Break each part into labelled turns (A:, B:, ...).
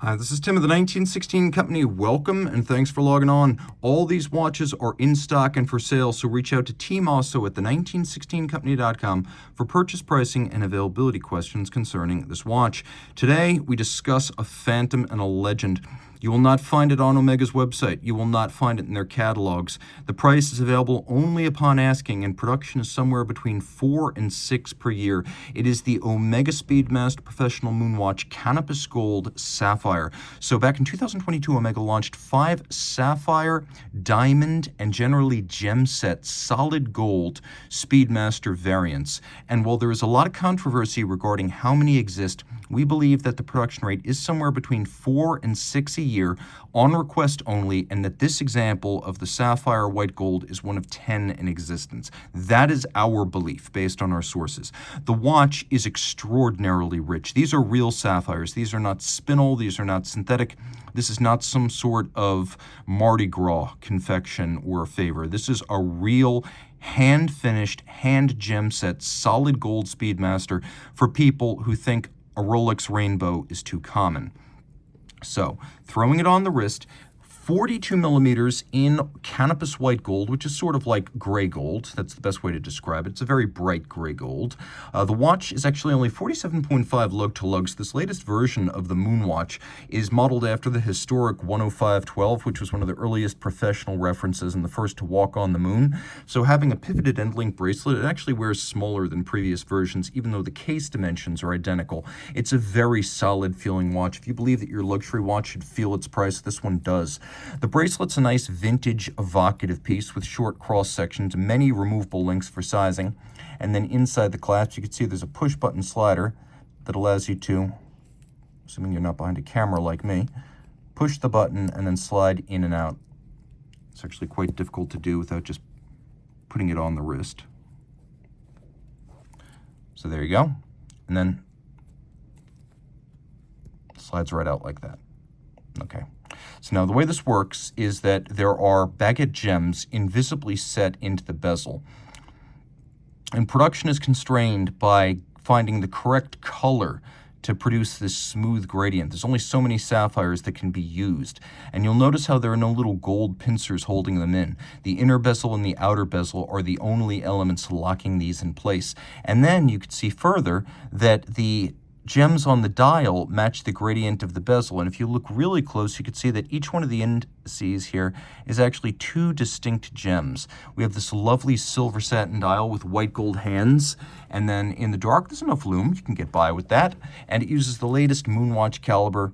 A: Hi, this is Tim of the 1916 Company. Welcome and thanks for logging on. All these watches are in stock and for sale, so reach out to Team Mosso at the1916company.com for purchase pricing and availability questions concerning this watch. Today, we discuss a phantom and a legend. You will not find it on Omega's website. You will not find it in their catalogs. The price is available only upon asking, and production is somewhere between 4 and 6 per year. It is the Omega Speedmaster Professional Moonwatch Canopus Gold Sapphire. So back in 2022, Omega launched 5 Sapphire, Diamond, and generally gem set solid gold Speedmaster variants. And while there is a lot of controversy regarding how many exist, we believe that the production rate is somewhere between 4 and 6 a year on request only, and that this example of the Sapphire white gold is one of 10 in existence. That is our belief based on our sources. The watch is extraordinarily rich. These are real sapphires. These are not spinel. These are not synthetic. This is not some sort of Mardi Gras confection or favor. This is a real hand-finished, hand-gem-set, solid gold Speedmaster for people who think a Rolex Rainbow is too common. So, throwing it on the wrist, 42 millimeters in Canopus white gold, which is sort of like gray gold. That's the best way to describe it. It's a very bright gray gold. The watch is actually only 47.5 lug to lug. So this latest version of the Moonwatch is modeled after the historic 10512, which was one of the earliest professional references and the first to walk on the moon. So having a pivoted end link bracelet, it actually wears smaller than previous versions, even though the case dimensions are identical. It's a very solid feeling watch. If you believe that your luxury watch should feel its price, this one does. The bracelet's a nice vintage evocative piece with short cross sections, many removable links for sizing, and then inside the clasp you can see there's a push button slider that allows you to, assuming you're not behind a camera like me, push the button and then slide in and out. It's actually quite difficult to do without just putting it on the wrist. So there you go, and then it slides right out like that. Okay. So now the way this works is that there are baguette gems invisibly set into the bezel. And production is constrained by finding the correct color to produce this smooth gradient. There's only so many sapphires that can be used. And you'll notice how there are no little gold pincers holding them in. The inner bezel and the outer bezel are the only elements locking these in place. And then you can see further that the gems on the dial match the gradient of the bezel, and if you look really close, you can see that each one of the indices here is actually 2 distinct gems. We have this lovely silver satin dial with white gold hands, and then in the dark, there's enough lume, you can get by with that, and it uses the latest Moonwatch caliber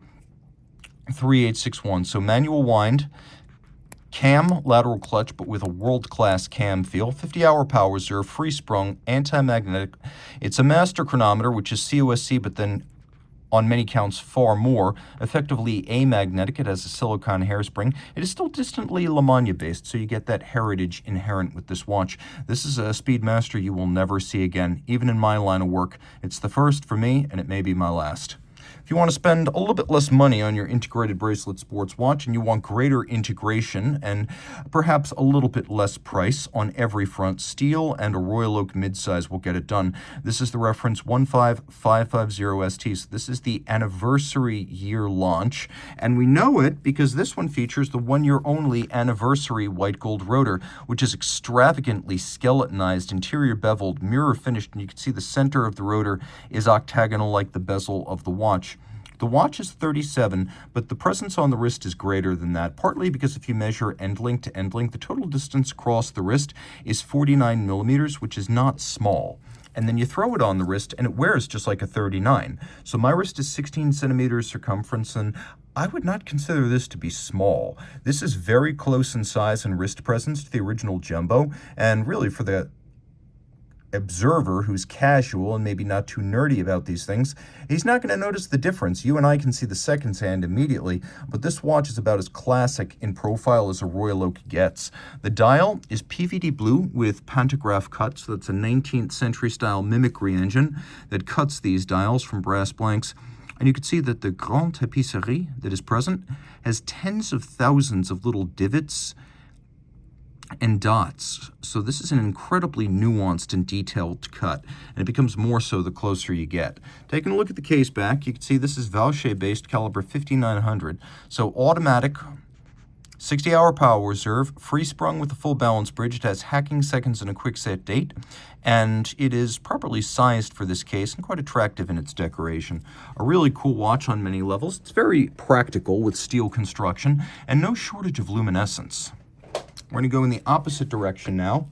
A: 3861, so manual wind, cam lateral clutch, but with a world-class cam feel, 50-hour power reserve, free sprung, anti-magnetic. It's a master chronometer, which is COSC, but then on many counts far more, effectively amagnetic. It has a silicone hairspring. It is still distantly Lamagna based, so you get that heritage inherent with this watch. This is a Speedmaster you will never see again, even in my line of work. It's the first for me, and it may be my last. If you want to spend a little bit less money on your integrated bracelet sports watch and you want greater integration and perhaps a little bit less price on every front, steel and a Royal Oak midsize will get it done. This is the reference 15550ST. So this is the anniversary year launch, and we know it because this one features the 1-year only anniversary white gold rotor, which is extravagantly skeletonized, interior beveled, mirror finished, and you can see the center of the rotor is octagonal like the bezel of the watch. The watch is 37, but the presence on the wrist is greater than that, partly because if you measure end link to end link, the total distance across the wrist is 49 millimeters, which is not small. And then you throw it on the wrist, and it wears just like a 39. So my wrist is 16 centimeters circumference, and I would not consider this to be small. This is very close in size and wrist presence to the original Jumbo, and really for the observer who's casual and maybe not too nerdy about these things, he's not going to notice the difference. You and I can see the seconds hand immediately, but this watch is about as classic in profile as a Royal Oak gets. The dial is PVD blue with pantograph cut, so that's a 19th century style mimicry engine that cuts these dials from brass blanks. And you can see that the Grande Tapisserie that is present has tens of thousands of little divots and dots. So this is an incredibly nuanced and detailed cut, and it becomes more so the closer you get. Taking a look at the case back, you can see this is Valchet-based caliber 5900. So automatic, 60-hour power reserve, free-sprung with a full balance bridge. It has hacking seconds and a quick set date, and it is properly sized for this case and quite attractive in its decoration. A really cool watch on many levels. It's very practical with steel construction and no shortage of luminescence. We're going to go in the opposite direction now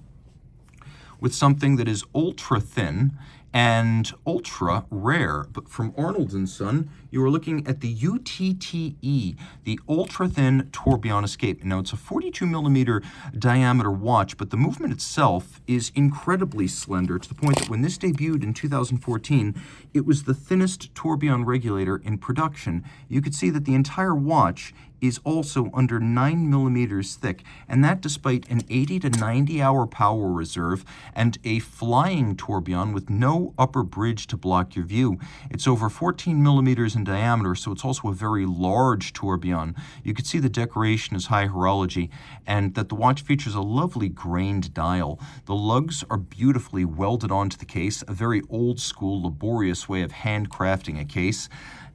A: with something that is ultra thin and ultra rare. But from Arnold & Son, you are looking at the UTTE, the ultra thin tourbillon escape. Now, it's a 42 millimeter diameter watch, but the movement itself is incredibly slender to the point that when this debuted in 2014, it was the thinnest tourbillon regulator in production. You could see that the entire watch is also under 9 millimeters thick, and that despite an 80 to 90 hour power reserve and a flying tourbillon with no upper bridge to block your view. It's over 14 millimeters in diameter, so it's also a very large tourbillon. You can see the decoration is high horology, and that the watch features a lovely grained dial. The lugs are beautifully welded onto the case, a very old school, laborious way of handcrafting a case.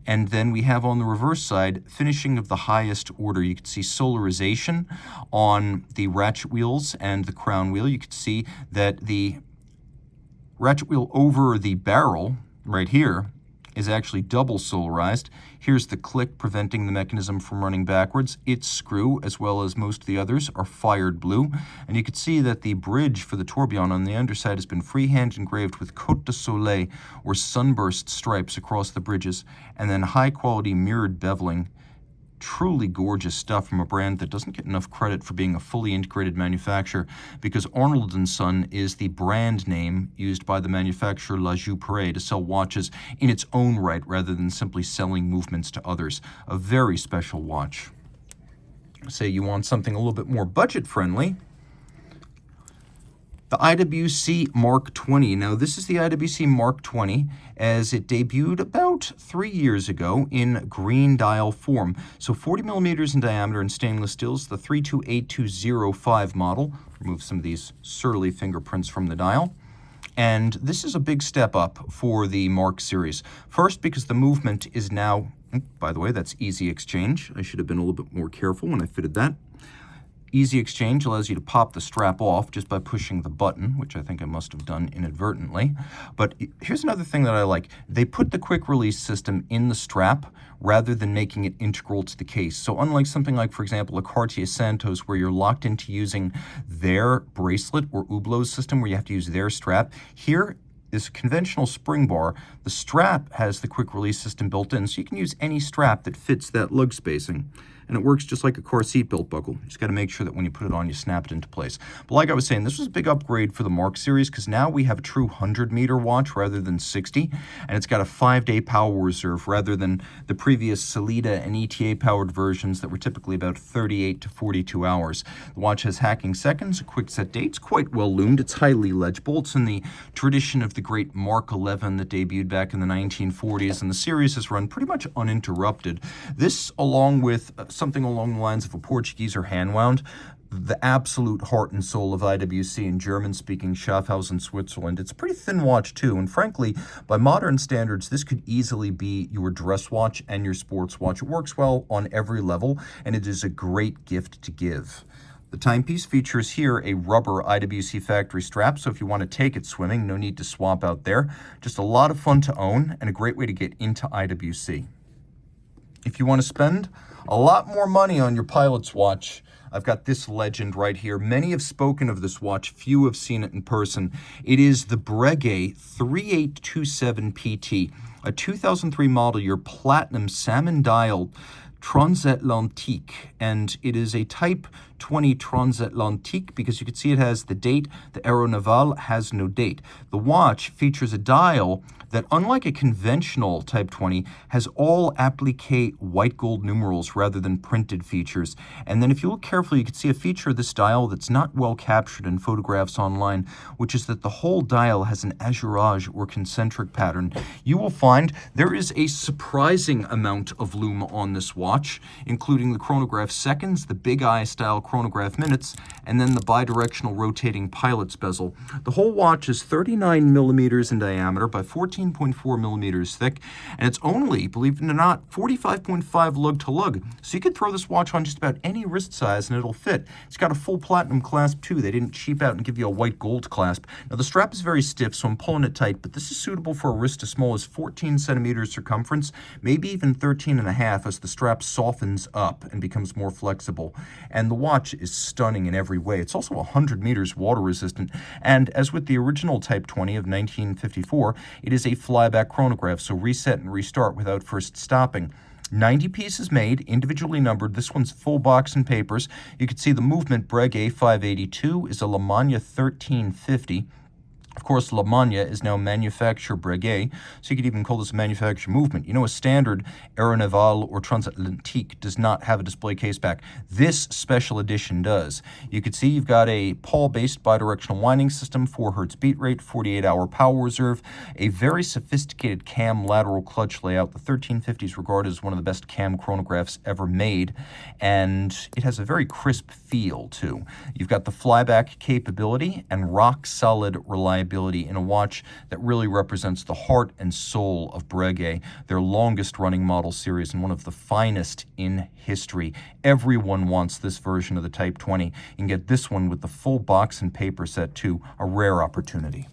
A: And then we have on the reverse side, finishing of the highest order. You can see solarization on the ratchet wheels and the crown wheel. You can see that the ratchet wheel over the barrel right here is actually double solarized. Here's the click preventing the mechanism from running backwards. Its screw, as well as most of the others, are fired blue. And you can see that the bridge for the tourbillon on the underside has been freehand engraved with Côte de Soleil, or sunburst stripes across the bridges, and then high-quality mirrored beveling. Truly gorgeous stuff from a brand that doesn't get enough credit for being a fully integrated manufacturer, because Arnold & Son is the brand name used by the manufacturer La Joux-Perret to sell watches in its own right rather than simply selling movements to others. A very special watch. Say you want something a little bit more budget friendly. The IWC Mark 20. Now, this is the IWC Mark 20 as it debuted about 3 years ago in green dial form. So 40 millimeters in diameter in stainless steels, the 328205 model. Remove some of these surly fingerprints from the dial. And this is a big step up for the Mark series. First, because the movement is now, by the way, that's easy exchange. I should have been a little bit more careful when I fitted that. Easy exchange allows you to pop the strap off just by pushing the button, which I think I must have done inadvertently. But here's another thing that I like. They put the quick release system in the strap rather than making it integral to the case. So unlike something like, for example, a Cartier Santos where you're locked into using their bracelet, or Hublot's system where you have to use their strap, here is a conventional spring bar. The strap has the quick release system built in, so you can use any strap that fits that lug spacing. And it works just like a car seat belt buckle. You just got to make sure that when you put it on, you snap it into place. But like I was saying, this was a big upgrade for the Mark series because now we have a true 100-meter watch rather than 60, and it's got a 5-day power reserve rather than the previous Sellita and ETA-powered versions that were typically about 38 to 42 hours. The watch has hacking seconds, a quick set date. It's quite well loomed. It's highly legible. It's in the tradition of the great Mark 11 that debuted back in the 1940s, and the series has run pretty much uninterrupted. This, along with something along the lines of a Portuguese or hand wound, the absolute heart and soul of IWC in German-speaking Schaffhausen, Switzerland. It's a pretty thin watch too, and frankly, by modern standards, this could easily be your dress watch and your sports watch. It works well on every level, and it is a great gift to give. The timepiece features here a rubber IWC factory strap, so if you want to take it swimming, no need to swap out there. Just a lot of fun to own and a great way to get into IWC. If you want to spend a lot more money on your pilot's watch, I've got this legend right here. Many have spoken of this watch. Few have seen it in person. It is the Breguet 3827 PT, a 2003 model year platinum salmon dial Transatlantique, and it is a Type 20 Transatlantique because you can see it has the date. The Aéronaval has no date. The watch features a dial that, unlike a conventional Type 20, has all applique white gold numerals rather than printed features. And then if you look carefully, you can see a feature of this dial that's not well captured in photographs online, which is that the whole dial has an azurage or concentric pattern. You will find there is a surprising amount of lume on this watch. watch, including the chronograph seconds, the big eye style chronograph minutes, and then the bidirectional rotating pilot's bezel. The whole watch is 39 millimeters in diameter by 14.4 millimeters thick, and it's only, believe it or not, 45.5 lug to lug. So you could throw this watch on just about any wrist size and it'll fit. It's got a full platinum clasp too. They didn't cheap out and give you a white gold clasp. Now the strap is very stiff, so I'm pulling it tight, but this is suitable for a wrist as small as 14 centimeters circumference, maybe even 13 and a half as the strap softens up and becomes more flexible. And the watch is stunning in every way. It's also 100 meters water resistant, and as with the original Type 20 of 1954, it is a flyback chronograph, so reset and restart without first stopping. 90 pieces made, individually numbered. This one's full box and papers. You can see the movement Breguet 582 is a La Manna 1350. Of course, La Manna is now manufacture Breguet, so you could even call this a manufacture movement. You know, a standard Aéronaval or Transatlantique does not have a display case back. This special edition does. You can see you've got a Paul-based bidirectional winding system, 4 Hz beat rate, 48-hour power reserve, a very sophisticated cam lateral clutch layout. The 1350 is regarded as one of the best cam chronographs ever made, and it has a very crisp feel, too. You've got the flyback capability and rock-solid reliability in a watch that really represents the heart and soul of Breguet, their longest running model series and one of the finest in history. Everyone wants this version of the Type 20. You can get this one with the full box and paper set too, a rare opportunity.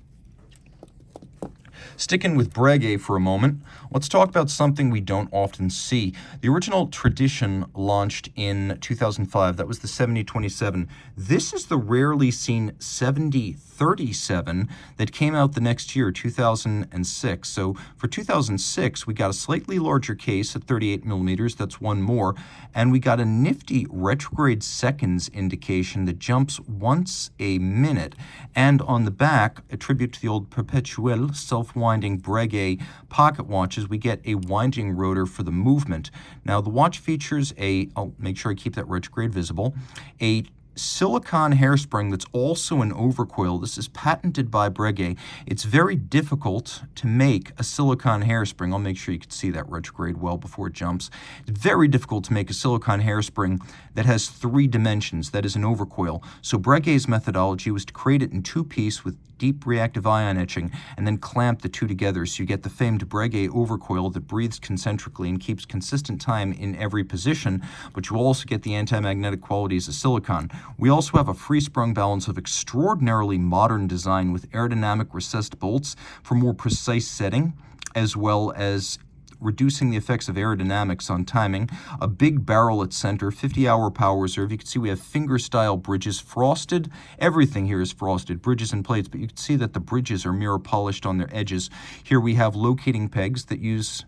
A: Sticking with Breguet for a moment, let's talk about something we don't often see. The original Tradition launched in 2005. That was the 7027. This is the rarely seen 7037 that came out the next year, 2006. So for 2006, we got a slightly larger case at 38 millimeters. That's one more. And we got a nifty retrograde seconds indication that jumps once a minute. And on the back, a tribute to the old Perpetuel self-winding Breguet pocket watches, we get a winding rotor for the movement. Now, the watch features I'll make sure I keep that retrograde visible, a silicone hairspring that's also an overcoil. This is patented by Breguet. It's very difficult to make a silicone hairspring. I'll make sure you can see that retrograde well before it jumps. It's very difficult to make a silicone hairspring that has 3 dimensions, that is an overcoil. So Breguet's methodology was to create it in 2-piece with deep reactive ion etching and then clamp the 2 together, so you get the famed Breguet overcoil that breathes concentrically and keeps consistent time in every position, but you also get the anti-magnetic qualities of silicon. We also have a free-sprung balance of extraordinarily modern design with aerodynamic recessed bolts for more precise setting, as well as reducing the effects of aerodynamics on timing, a big barrel at center, 50-hour power reserve. You can see we have finger-style bridges, frosted. Everything here is frosted, bridges and plates, but you can see that the bridges are mirror polished on their edges. Here we have locating pegs that use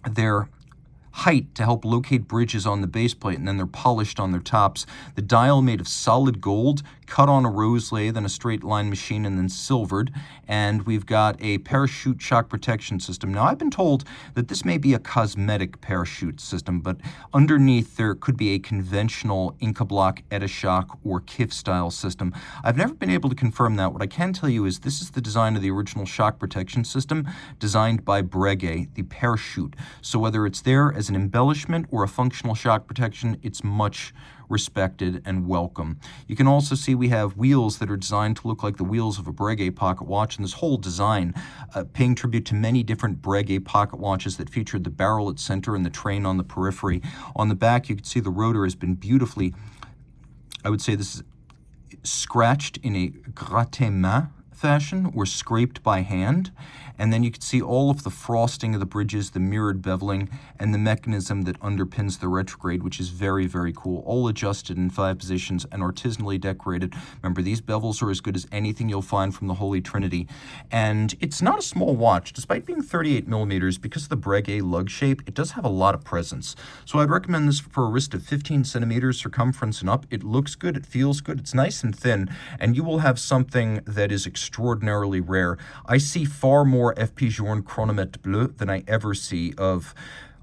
A: their height to help locate bridges on the base plate, and then they're polished on their tops. The dial made of solid gold, cut on a rose lathe and a straight line machine, and then silvered. And we've got a parachute shock protection system. Now, I've been told that this may be a cosmetic parachute system, but underneath there could be a conventional Inca Block, Etashock, or KIF style system. I've never been able to confirm that. What I can tell you is this is the design of the original shock protection system designed by Breguet, the parachute. So whether it's there as an embellishment or a functional shock protection, it's much respected and welcome. You can also see we have wheels that are designed to look like the wheels of a Breguet pocket watch, and this whole design paying tribute to many different Breguet pocket watches that featured the barrel at center and the train on the periphery. On the back, you can see the rotor has been beautifully, I would say this is scratched in a gratte-main fashion or scraped by hand. And then you can see all of the frosting of the bridges, the mirrored beveling, and the mechanism that underpins the retrograde, which is very, very cool. All adjusted in 5 positions and artisanally decorated. Remember, these bevels are as good as anything you'll find from the Holy Trinity. And it's not a small watch. Despite being 38 millimeters, because of the Breguet lug shape, it does have a lot of presence. So I'd recommend this for a wrist of 15 centimeters circumference and up. It looks good, it feels good, it's nice and thin, and you will have something that is extraordinarily rare. I see far more FP Journe Chronomètre Bleu than I ever see of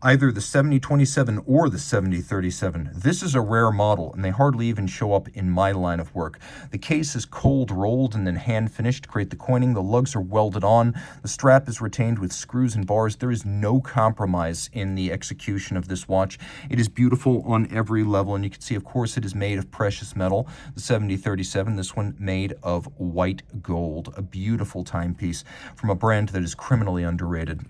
A: either the 7027 or the 7037. This is a rare model, and they hardly even show up in my line of work. The case is cold rolled and then hand finished to create the coining. The lugs are welded on. The strap is retained with screws and bars. There is no compromise in the execution of this watch. It is beautiful on every level, and you can see, of course, it is made of precious metal. The 7037, this one made of white gold. A beautiful timepiece from a brand that is criminally underrated.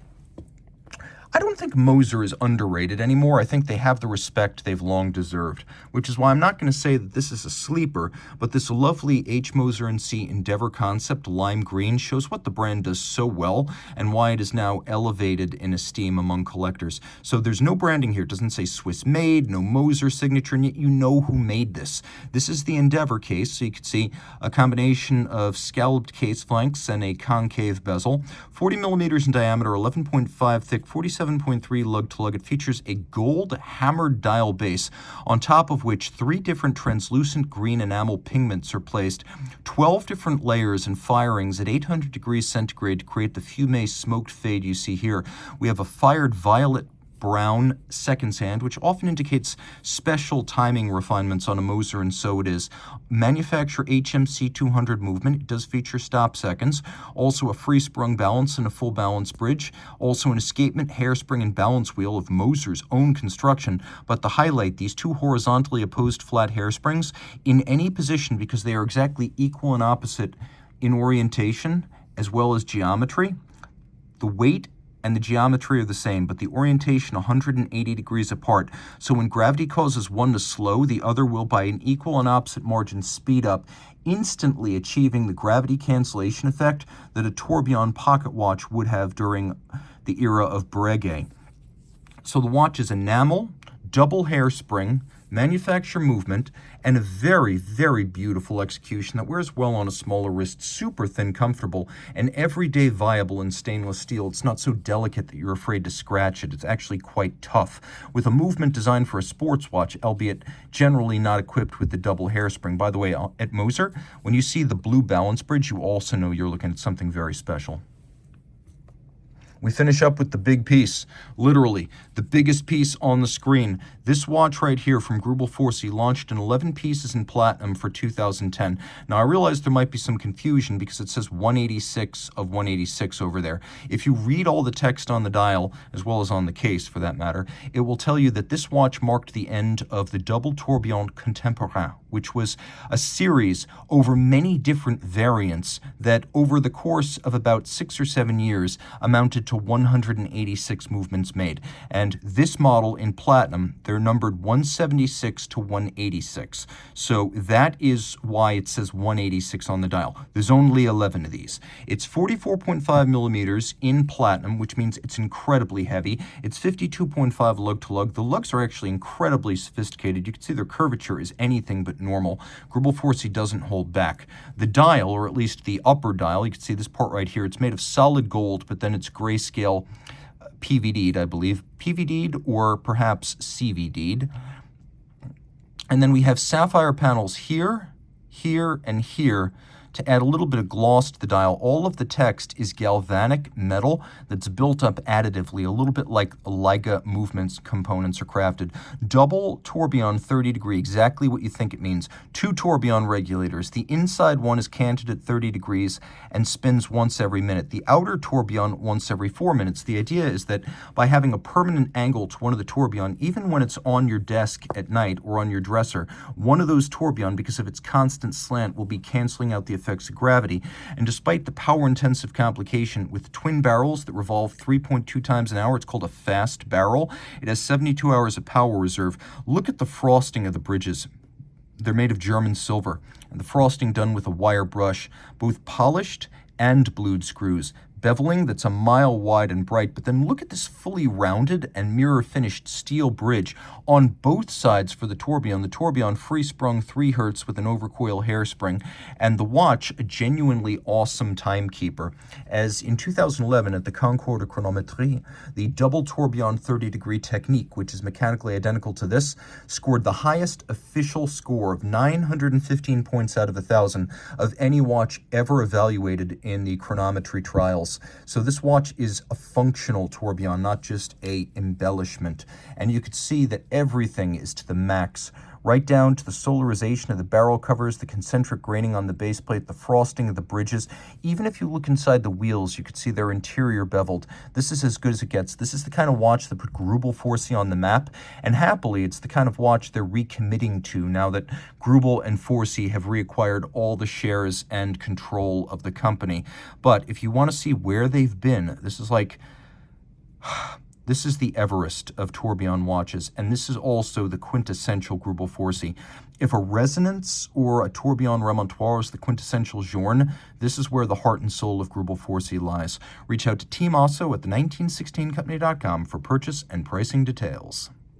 A: I don't think Moser is underrated anymore. I think they have the respect they've long deserved, which is why I'm not going to say that this is a sleeper, but this lovely H. Moser & C. Endeavour concept, lime green, shows what the brand does so well and why it is now elevated in esteem among collectors. So there's no branding here. It doesn't say Swiss made, no Moser signature, and yet you know who made this. This is the Endeavour case, so you can see a combination of scalloped case flanks and a concave bezel, 40 millimeters in diameter, 11.5 thick, 47.3 lug to lug. It features a gold hammered dial base, on top of which 3 different translucent green enamel pigments are placed, 12 different layers and firings at 800 degrees centigrade to create the fumé smoked fade you see here. We have a fired violet brown seconds hand, which often indicates special timing refinements on a Moser, and so it is. Manufacturer HMC 200 movement. It does feature stop seconds. Also a free sprung balance and a full balance bridge. Also an escapement, hairspring, and balance wheel of Moser's own construction. But the highlight, these 2 horizontally opposed flat hairsprings in any position, because they are exactly equal and opposite in orientation as well as geometry. The weight and the geometry are the same, but the orientation 180 degrees apart. So when gravity causes one to slow, the other will, by an equal and opposite margin, speed up, instantly achieving the gravity cancellation effect that a tourbillon pocket watch would have during the era of Breguet. So the watch is enamel, double hairspring, manufacturer movement, and a very, very beautiful execution that wears well on a smaller wrist, super thin, comfortable, and everyday viable in stainless steel. It's not so delicate that you're afraid to scratch it. It's actually quite tough, with a movement designed for a sports watch, albeit generally not equipped with the double hairspring. By the way, at Moser, when you see the blue balance bridge, you also know you're looking at something very special. We finish up with the big piece, literally the biggest piece on the screen. This watch right here from Greubel Forsey launched in 11 pieces in platinum for 2010. Now, I realize there might be some confusion because it says 186 of 186 over there. If you read all the text on the dial, as well as on the case for that matter, it will tell you that this watch marked the end of the double tourbillon contemporain, which was a series over many different variants that over the course of about 6 or 7 years amounted to 186 movements made. And this model in platinum, they're numbered 176 to 186. So that is why it says 186 on the dial. There's only 11 of these. It's 44.5 millimeters in platinum, which means it's incredibly heavy. It's 52.5 lug to lug. The lugs are actually incredibly sophisticated. You can see their curvature is anything but normal. Greubel Forsey doesn't hold back. The dial, or at least the upper dial, you can see this part right here, it's made of solid gold, but then it's grayscale PVD'd, I believe. PVD'd or perhaps CVD'd. And then we have sapphire panels here, here, and here to add a little bit of gloss to the dial. All of the text is galvanic metal that's built up additively, a little bit like Liga movements components are crafted. Double tourbillon 30 degree, exactly what you think it means. 2 tourbillon regulators. The inside one is canted at 30 degrees and spins once every minute. The outer tourbillon once every 4 minutes. The idea is that by having a permanent angle to one of the tourbillon, even when it's on your desk at night or on your dresser, one of those tourbillon, because of its constant slant, will be canceling out the effects of gravity. And despite the power-intensive complication with twin barrels that revolve 3.2 times an hour, it's called a fast barrel. It has 72 hours of power reserve. Look at the frosting of the bridges. They're made of German silver, and the frosting done with a wire brush, both polished and blued screws. Beveling that's a mile wide and bright, but then look at this fully rounded and mirror-finished steel bridge on both sides for the tourbillon. The tourbillon free-sprung 3 Hertz with an overcoil hairspring, and the watch a genuinely awesome timekeeper. As in 2011 at the Concours de Chronométrie, the double tourbillon 30-degree technique, which is mechanically identical to this, scored the highest official score of 915 points out of 1,000 of any watch ever evaluated in the chronometry trials. details. So this watch is a functional tourbillon, not just a embellishment. And you could see that everything is to the max, right down to the solarization of the barrel covers, the concentric graining on the base plate, the frosting of the bridges. Even if you look inside the wheels, you could see they're interior beveled. This is as good as it gets. This is the kind of watch that put Greubel Forsey on the map, and happily, it's the kind of watch they're recommitting to now that Greubel and Forsey have reacquired all the shares and control of the company. But if you want to see where they've been, this is like... This is the Everest of tourbillon watches, and this is also the quintessential Greubel Forsey. If a resonance or a tourbillon remontoire is the quintessential Journe, this is where the heart and soul of Greubel Forsey lies. Reach out to Team Mosso at the 1916company.com for purchase and pricing details.